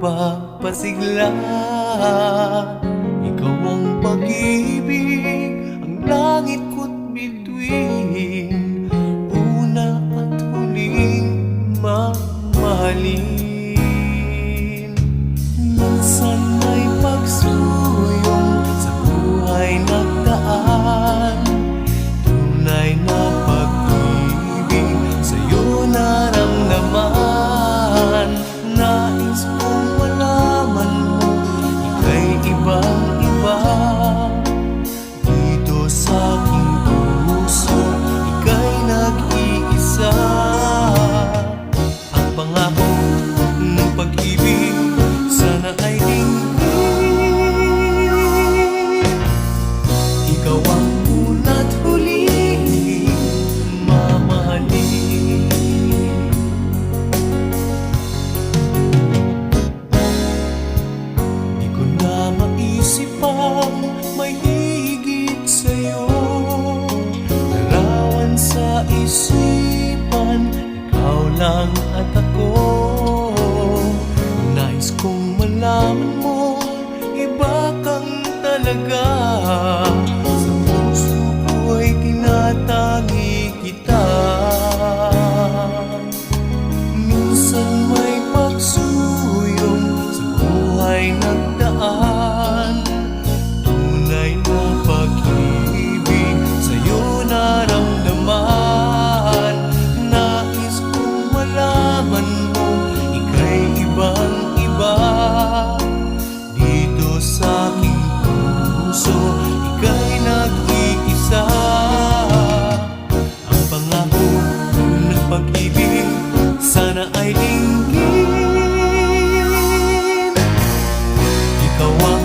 nagpapasigla. Ikaw ang pag-ibig, ang langit ko't bituin, una at huling mamahalin. Minsan may pagsuyong sa buhay nagdaan, tunay na pag-ibig sa'yo naramdaman. Nais kong malaman mo, ika'y ibang-iba. Dito sa aking puso, ika'y nag-iisa. Ang pangako ng pag-ibig sana ay dinggin. Ikaw ang una't huling mamahalin. Di ko na maisip pang may higit sa'yo. Larawan sa isipan, ikaw lang at ako. Nais kong malaman mo, iba kang talaga. Sa puso ko'y tinatangi kita. Minsan may pagsuyong sa buhay nagdaan, tunay na pag-ibig sa'yo naramdaman. Nais kong malaman mo, ika'y ibang-iba. Dito sa aking puso, ika'y nag-iisa. Ang pangako ng pag-ibig sana ay dinggin. Ikaw ang